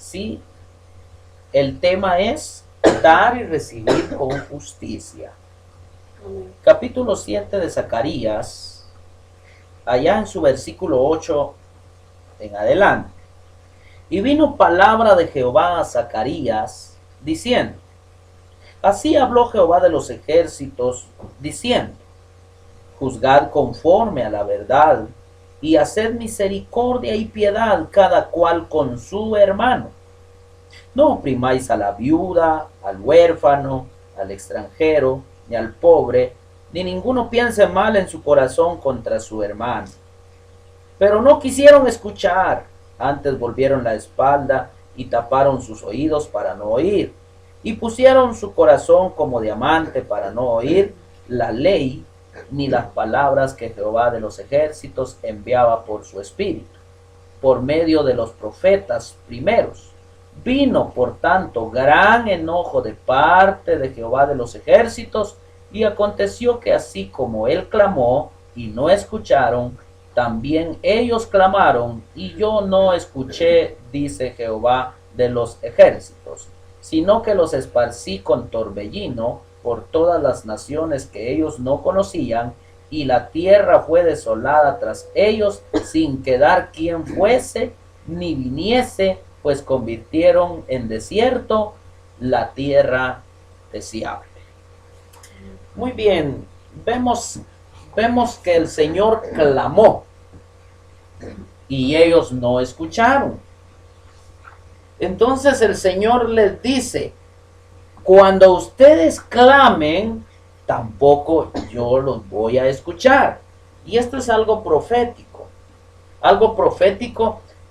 Sí, el tema es dar y recibir con justicia. Capítulo 7 de Zacarías, allá en su versículo 8 en adelante. Y vino palabra de Jehová a Zacarías, diciendo, así habló Jehová de los ejércitos, diciendo, juzgad conforme a la verdad, y haced misericordia y piedad cada cual con su hermano. No oprimáis a la viuda, al huérfano, al extranjero, ni al pobre, ni ninguno piense mal en su corazón contra su hermano. Pero no quisieron escuchar, antes volvieron la espalda y taparon sus oídos para no oír, y pusieron su corazón como diamante para no oír la ley ni las palabras que Jehová de los ejércitos enviaba por su espíritu, por medio de los profetas primeros. Vino, por tanto, gran enojo de parte de Jehová de los ejércitos, y aconteció que así como él clamó y no escucharon, también ellos clamaron y yo no escuché, dice Jehová de los ejércitos, sino que los esparcí con torbellino por todas las naciones que ellos no conocían, y la tierra fue desolada tras ellos, sin quedar quien fuese ni viniese, pues convirtieron en desierto la tierra deseable. Muy bien, vemos que el Señor clamó y ellos no escucharon. Entonces el Señor les dice, cuando ustedes clamen, tampoco yo los voy a escuchar. Y esto es algo profético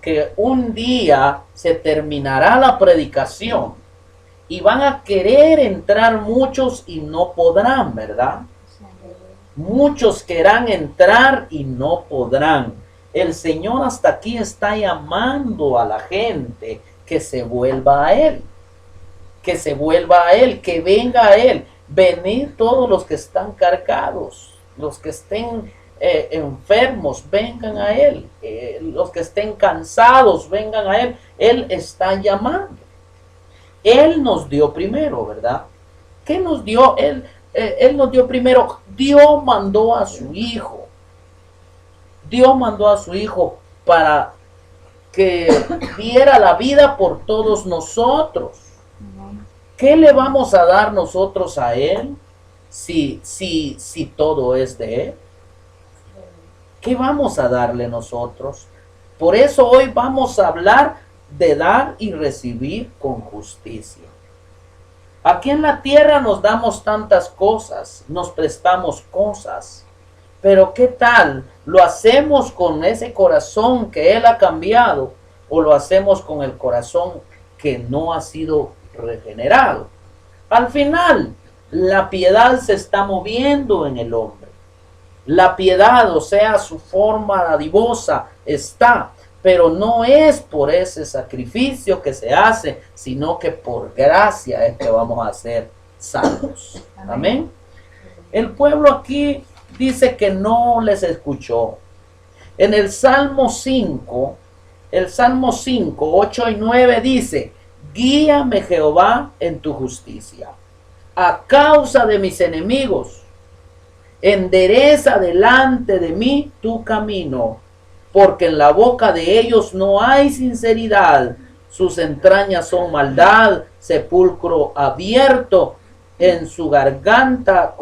que un día se terminará la predicación y van a querer entrar muchos y no podrán, ¿verdad? Muchos querrán entrar y no podrán. El Señor hasta aquí está llamando a la gente que se vuelva a Él. Que se vuelva a Él, que venga a Él. Venid todos los que están cargados, los que estén enfermos, vengan a Él. Los que estén cansados, vengan a Él. Él está llamando. Él nos dio primero, ¿verdad? ¿Qué nos dio? Él nos dio primero. Dios mandó a su Hijo. Dios mandó a su Hijo para que diera la vida por todos nosotros. ¿Qué le vamos a dar nosotros a Él si todo es de Él? ¿Qué vamos a darle nosotros? Por eso hoy vamos a hablar de dar y recibir con justicia. Aquí en la tierra nos damos tantas cosas, nos prestamos cosas, pero ¿qué tal? ¿Lo hacemos con ese corazón que Él ha cambiado o lo hacemos con el corazón que no ha sido regenerado? Al final, la piedad se está moviendo en el hombre. La piedad, o sea, su forma dadivosa está, pero no es por ese sacrificio que se hace, sino que por gracia es que vamos a ser salvos. Amén. El pueblo aquí dice que no les escuchó. En el Salmo 5, 8 y 9 dice, guíame Jehová en tu justicia, a causa de mis enemigos. Endereza delante de mí tu camino, porque en la boca de ellos no hay sinceridad, sus entrañas son maldad, sepulcro abierto, en su garganta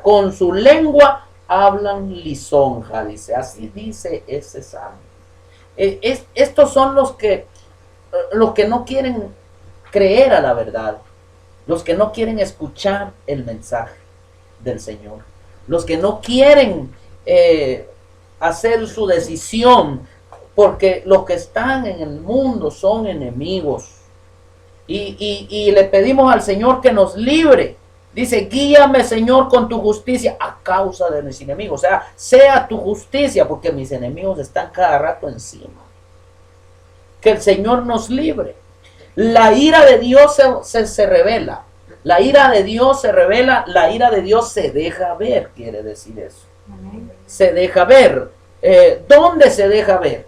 con su lengua hablan lisonja, dice, así dice ese salmo. Estos son los que no quieren creer a la verdad, los que no quieren escuchar el mensaje del Señor, los que no quieren hacer su decisión, porque los que están en el mundo son enemigos. Y le pedimos al Señor que nos libre. Dice, guíame Señor con tu justicia a causa de mis enemigos. O sea tu justicia, porque mis enemigos están cada rato encima. Que el Señor nos libre. La ira de Dios se revela. La ira de Dios se revela, la ira de Dios se deja ver, quiere decir eso. Se deja ver. ¿Dónde se deja ver?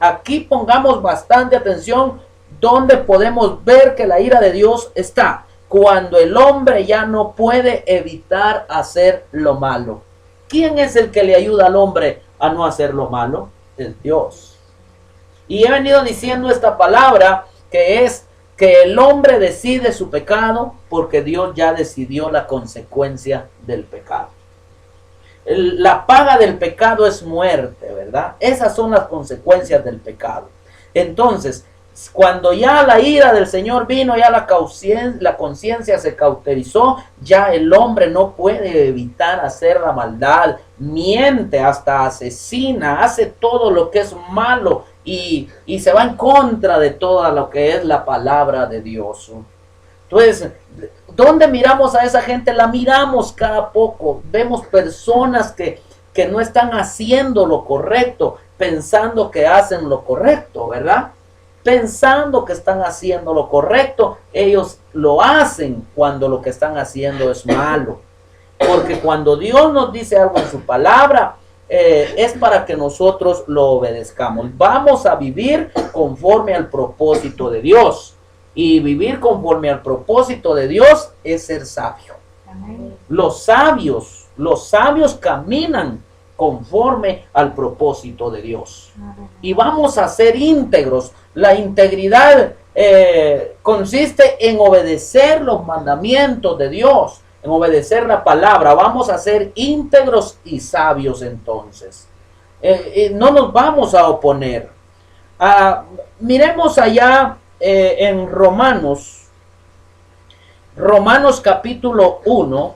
aquí pongamos bastante atención donde podemos ver que la ira de Dios está. Cuando el hombre ya no puede evitar hacer lo malo. ¿Quién es el que le ayuda al hombre a no hacer lo malo? Es Dios. Y he venido diciendo esta palabra que es que el hombre decide su pecado porque Dios ya decidió la consecuencia del pecado. La paga del pecado es muerte, ¿verdad? Esas son las consecuencias del pecado. Entonces, cuando ya la ira del Señor vino, ya la conciencia se cauterizó, ya el hombre no puede evitar hacer la maldad, miente, hasta asesina, hace todo lo que es malo y se va en contra de todo lo que es la palabra de Dios. Entonces, ¿dónde miramos a esa gente? La miramos cada poco. Vemos personas que no están haciendo lo correcto, pensando que hacen lo correcto, ¿verdad? Pensando que están haciendo lo correcto, ellos lo hacen cuando lo que están haciendo es malo. Porque cuando Dios nos dice algo en su palabra, es para que nosotros lo obedezcamos. Vamos a vivir conforme al propósito de Dios. Y vivir conforme al propósito de Dios es ser sabio. Amén. Los sabios caminan conforme al propósito de Dios. Amén. Y vamos a ser íntegros. La integridad consiste en obedecer los mandamientos de Dios, en obedecer la palabra. Vamos a ser íntegros y sabios entonces. No nos vamos a oponer. Miremos allá en Romanos capítulo 1.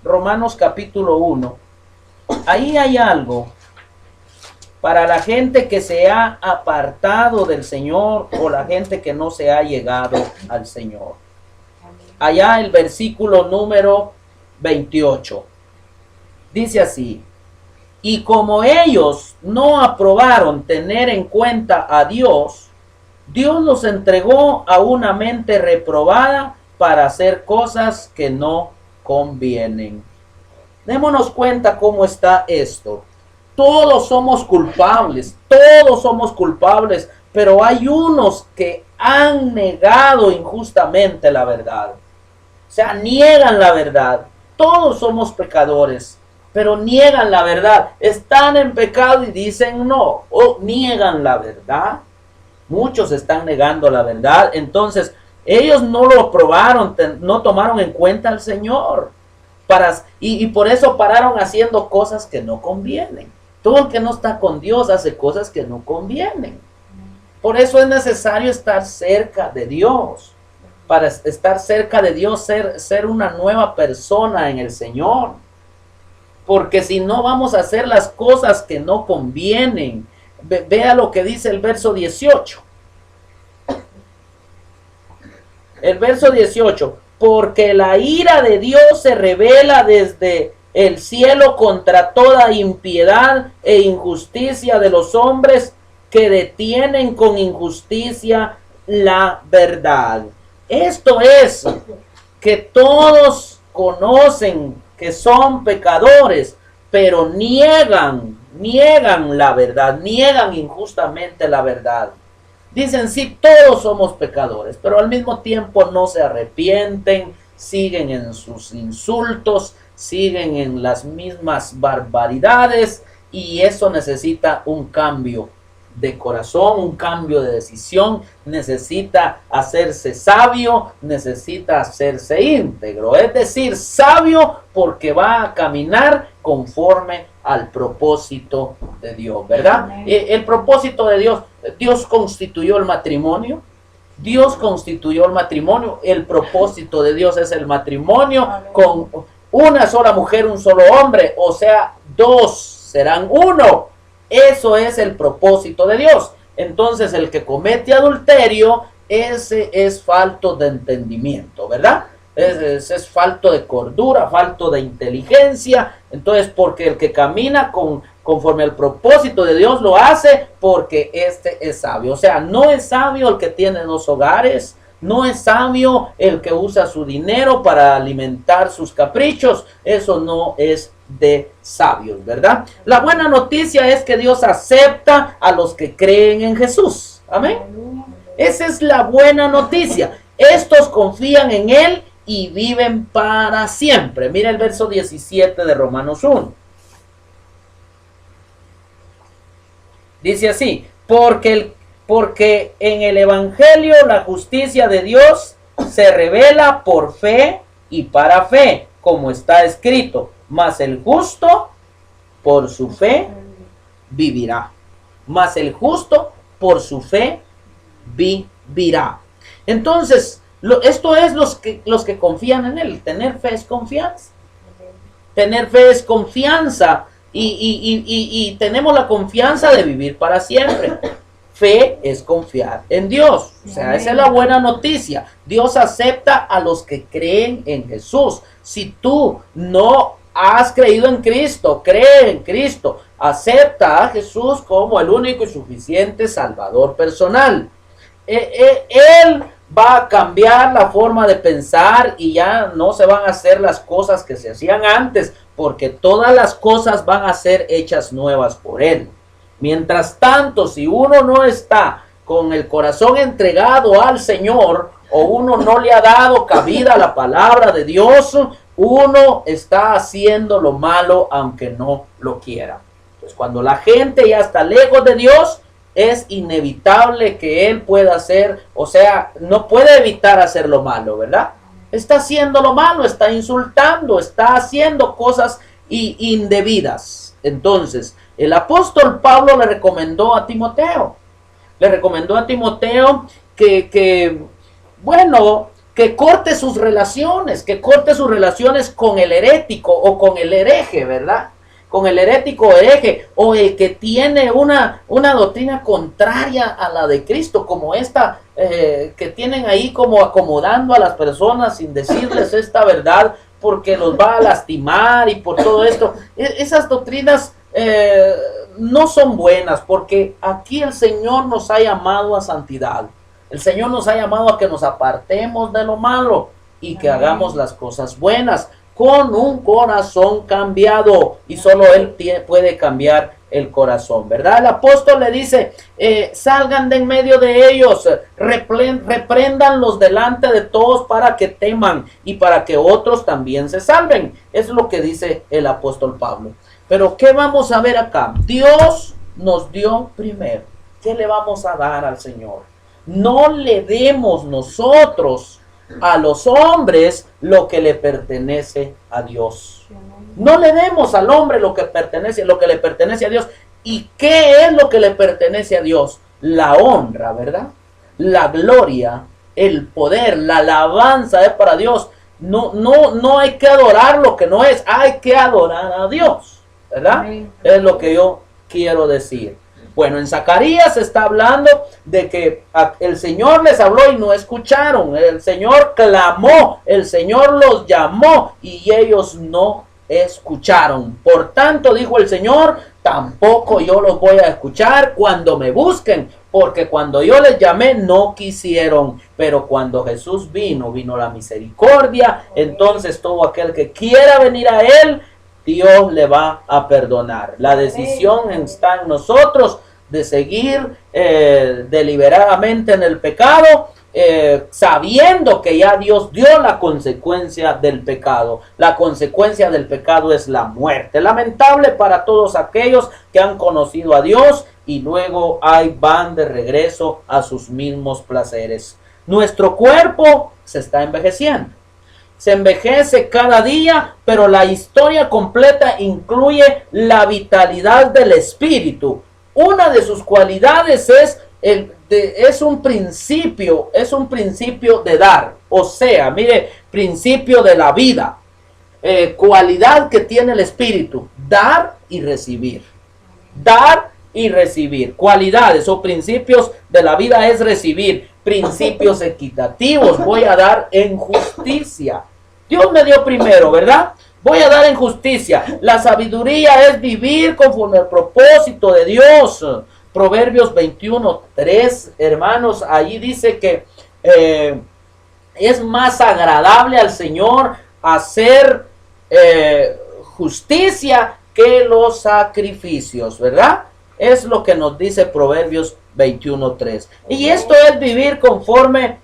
Romanos capítulo 1. Ahí hay algo para la gente que se ha apartado del Señor o la gente que no se ha llegado al Señor. Allá el versículo número 28. Dice así: y como ellos no aprobaron tener en cuenta a Dios, Dios los entregó a una mente reprobada para hacer cosas que no convienen. Démonos cuenta cómo está esto. Todos somos culpables, pero hay unos que han negado injustamente la verdad. O sea, niegan la verdad. Todos somos pecadores, pero niegan la verdad. Están en pecado y dicen no, o niegan la verdad. Muchos están negando la verdad. Entonces, ellos no lo probaron, no tomaron en cuenta al Señor. Y por eso pararon haciendo cosas que no convienen. Todo el que no está con Dios hace cosas que no convienen. Por eso es necesario estar cerca de Dios. Para estar cerca de Dios, ser una nueva persona en el Señor. Porque si no, vamos a hacer las cosas que no convienen. Vea lo que dice el verso 18. El verso 18. Porque la ira de Dios se revela desde el cielo contra toda impiedad e injusticia de los hombres que detienen con injusticia la verdad. Esto es que todos conocen que son pecadores, pero niegan la verdad, niegan injustamente la verdad. Dicen, sí, todos somos pecadores, pero al mismo tiempo no se arrepienten, siguen en sus insultos, siguen en las mismas barbaridades, y eso necesita un cambio de corazón, un cambio de decisión. Necesita hacerse sabio, necesita hacerse íntegro, es decir, sabio porque va a caminar conforme al propósito de Dios, ¿verdad? El propósito de Dios, Dios constituyó el matrimonio. Dios constituyó el matrimonio. El propósito de Dios es el matrimonio con una sola mujer, un solo hombre, o sea, dos serán uno. Eso es el propósito de Dios. Entonces, el que comete adulterio, ese es falto de entendimiento, ¿verdad? Es falto de cordura, falto de inteligencia. Entonces, porque el que camina conforme al propósito de Dios lo hace porque este es sabio. O sea, no es sabio el que tiene dos hogares, no es sabio el que usa su dinero para alimentar sus caprichos. Eso no es de sabios, ¿verdad? La buena noticia es que Dios acepta a los que creen en Jesús. Amén. Esa es la buena noticia. Estos confían en Él y viven para siempre. Mira el verso 17 de Romanos 1. Dice así, porque en el Evangelio la justicia de Dios se revela por fe y para fe, como está escrito, mas el justo por su fe vivirá. Mas el justo por su fe vivirá. Entonces, esto es los que confían en Él. Tener fe es confianza. Tener fe es confianza. Y tenemos la confianza de vivir para siempre. Fe es confiar en Dios. O sea, esa es la buena noticia. Dios acepta a los que creen en Jesús. Si tú no has creído en Cristo, cree en Cristo, acepta a Jesús como el único y suficiente Salvador personal. Él va a cambiar la forma de pensar y ya no se van a hacer las cosas que se hacían antes, porque todas las cosas van a ser hechas nuevas por Él. Mientras tanto, si uno no está con el corazón entregado al Señor, o uno no le ha dado cabida a la palabra de Dios, uno está haciendo lo malo aunque no lo quiera. Pues cuando la gente ya está lejos de Dios, es inevitable que él pueda hacer, o sea, no puede evitar hacer lo malo, ¿verdad? Está haciendo lo malo, está insultando, está haciendo cosas indebidas. Entonces, el apóstol Pablo le recomendó a Timoteo que corte sus relaciones, con el herético o con el hereje, ¿verdad? Con el herético o hereje, o el que tiene una doctrina contraria a la de Cristo, como esta que tienen ahí como acomodando a las personas sin decirles esta verdad, porque los va a lastimar y por todo esto. Esas doctrinas no son buenas, porque aquí el Señor nos ha llamado a santidad. El Señor nos ha llamado a que nos apartemos de lo malo y que hagamos las cosas buenas con un corazón cambiado, y solo Él puede cambiar el corazón, ¿verdad? El apóstol le dice, salgan de en medio de ellos, repréndanlos delante de todos para que teman y para que otros también se salven. Es lo que dice el apóstol Pablo. Pero ¿qué vamos a ver acá? Dios nos dio primero. ¿Qué le vamos a dar al Señor? No le demos nosotros a los hombres lo que le pertenece a Dios. No le demos al hombre lo que le pertenece a Dios. ¿Y qué es lo que le pertenece a Dios? La honra, ¿verdad? La gloria, el poder, la alabanza es para Dios. No hay que adorar lo que no es, hay que adorar a Dios, ¿verdad? Es lo que yo quiero decir. Bueno, en Zacarías está hablando de que el Señor les habló y no escucharon. El Señor clamó, el Señor los llamó y ellos no escucharon. Por tanto, dijo el Señor, tampoco yo los voy a escuchar cuando me busquen, porque cuando yo les llamé no quisieron. Pero cuando Jesús vino la misericordia. Entonces todo aquel que quiera venir a Él, Dios le va a perdonar. La decisión está en nosotros de seguir deliberadamente en el pecado, sabiendo que ya Dios dio la consecuencia del pecado. La consecuencia del pecado es la muerte. Lamentable para todos aquellos que han conocido a Dios y luego van de regreso a sus mismos placeres. Nuestro cuerpo se está envejeciendo. Se envejece cada día, pero la historia completa incluye la vitalidad del espíritu. Una de sus cualidades es un principio de dar. O sea, mire, principio de la vida. Cualidad que tiene el espíritu, dar y recibir. Dar y recibir. Cualidades o principios de la vida es recibir. Principios equitativos. Voy a dar en justicia. Dios me dio primero, ¿verdad? Voy a dar en justicia. La sabiduría es vivir conforme al propósito de Dios. Proverbios 21:3, hermanos, allí dice que es más agradable al Señor hacer justicia que los sacrificios, ¿verdad? Es lo que nos dice Proverbios 21:3. Y esto es vivir conforme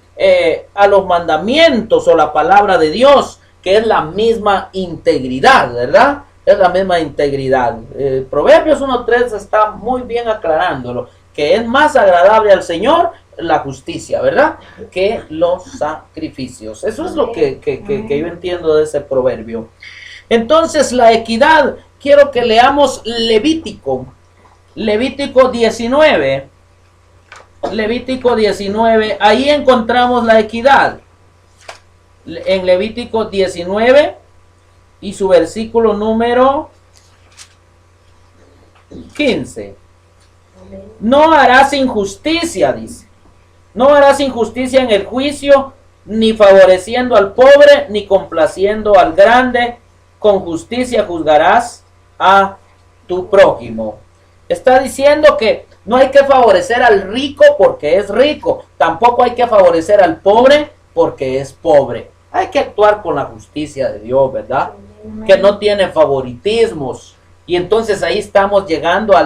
a los mandamientos o la palabra de Dios, que es la misma integridad, ¿verdad? Es la misma integridad. Proverbios 1:3 está muy bien aclarándolo, que es más agradable al Señor la justicia, ¿verdad? Que los sacrificios. Eso es lo que yo entiendo de ese proverbio. Entonces, la equidad, quiero que leamos Levítico 19. Levítico 19, ahí encontramos la equidad. En Levítico 19 y su versículo número 15. No harás injusticia, dice. No harás injusticia en el juicio, ni favoreciendo al pobre, ni complaciendo al grande. Con justicia juzgarás a tu prójimo. Está diciendo que no hay que favorecer al rico porque es rico. Tampoco hay que favorecer al pobre porque es pobre. Hay que actuar con la justicia de Dios, ¿verdad? Que no tiene favoritismos. Y entonces ahí estamos llegando a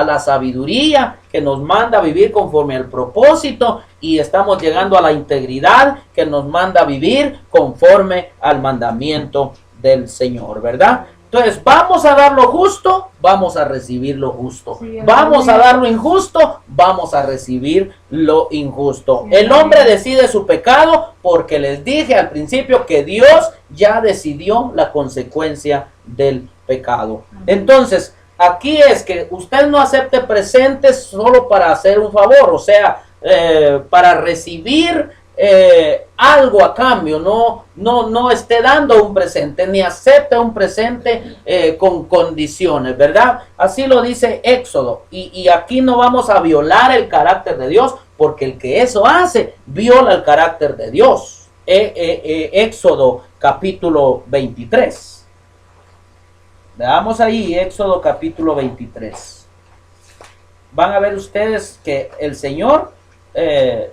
la sabiduría que nos manda a vivir conforme al propósito, y estamos llegando a la integridad que nos manda a vivir conforme al mandamiento del Señor, ¿verdad? Entonces, vamos a dar lo justo, vamos a recibir lo justo. Vamos a dar lo injusto, vamos a recibir lo injusto. El hombre decide su pecado porque les dije al principio que Dios ya decidió la consecuencia del pecado. Entonces, aquí es que usted no acepte presentes solo para hacer un favor, o sea, para recibir algo a cambio. No esté dando un presente, ni acepte un presente con condiciones, ¿verdad? Así lo dice Éxodo, y aquí no vamos a violar el carácter de Dios, porque el que eso hace, viola el carácter de Dios. Éxodo capítulo 23. Veamos ahí Éxodo capítulo 23. Van a ver ustedes que el Señor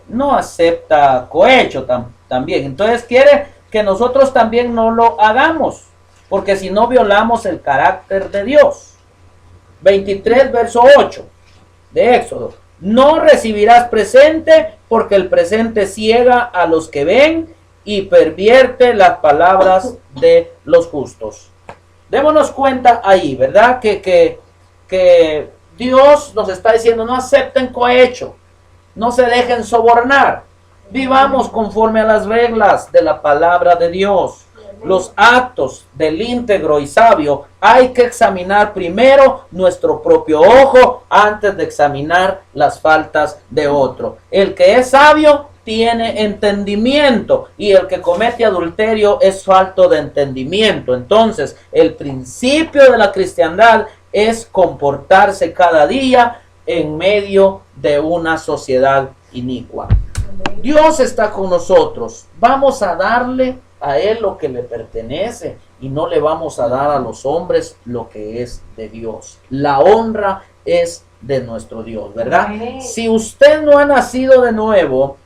no acepta cohecho también. Entonces quiere que nosotros también no lo hagamos, porque si no violamos el carácter de Dios. 23 verso 8 de Éxodo. No recibirás presente, porque el presente ciega a los que ven y pervierte las palabras de los justos. Démonos cuenta ahí, ¿verdad? Que Dios nos está diciendo: no acepten cohecho, no se dejen sobornar, vivamos conforme a las reglas de la palabra de Dios. Los actos del íntegro y sabio hay que examinar primero nuestro propio ojo antes de examinar las faltas de otro. El que es sabio tiene entendimiento, y el que comete adulterio es falto de entendimiento. Entonces, el principio de la cristiandad es comportarse cada día en medio de una sociedad inicua. Dios está con nosotros. Vamos a darle a Él lo que le pertenece, y no le vamos a dar a los hombres lo que es de Dios. La honra es de nuestro Dios, ¿verdad? Si usted no ha nacido de nuevo,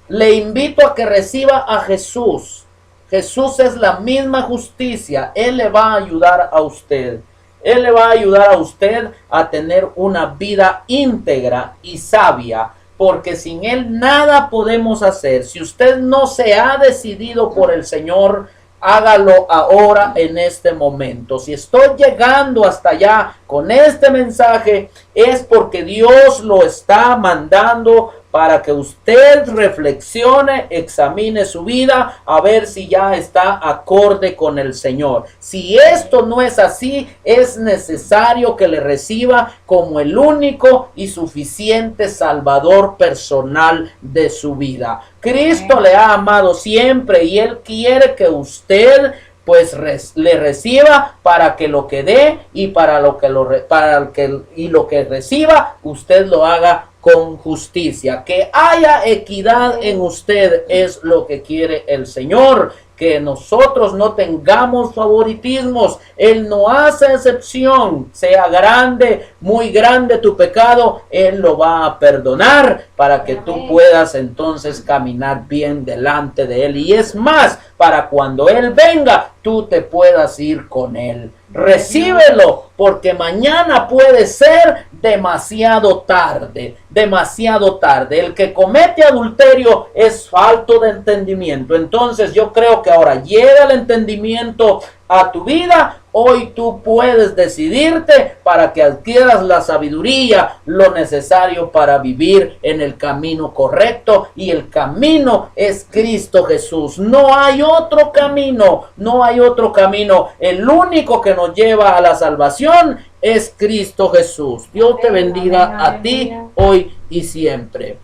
le invito a que reciba a Jesús. Jesús es la misma justicia. Él le va a ayudar a usted. Él le va a ayudar a usted a tener una vida íntegra y sabia, porque sin Él nada podemos hacer. Si usted no se ha decidido por el Señor, hágalo ahora, en este momento. Si estoy llegando hasta allá con este mensaje, es porque Dios lo está mandando para que usted reflexione, examine su vida, a ver si ya está acorde con el Señor. Si esto no es así, es necesario que le reciba como el único y suficiente Salvador personal de su vida. Cristo le ha amado siempre, y Él quiere que usted pues le reciba, para que lo que dé y lo que reciba, usted lo haga con justicia. Que haya equidad en usted es lo que quiere el Señor. Que nosotros no tengamos favoritismos. Él no hace excepción. Sea grande, muy grande tu pecado, Él lo va a perdonar, para que tú puedas entonces caminar bien delante de Él. Y es más, para cuando Él venga, tú te puedas ir con Él. Recíbelo, porque mañana puede ser demasiado tarde, demasiado tarde. El que comete adulterio es falto de entendimiento. Entonces yo creo que ahora llega el entendimiento a tu vida. Hoy tú puedes decidirte para que adquieras la sabiduría, lo necesario para vivir en el camino correcto, y el camino es Cristo Jesús. No hay otro camino, no hay otro camino. El único que nos lleva a la salvación es Cristo Jesús. Dios te bendiga a ti hoy y siempre.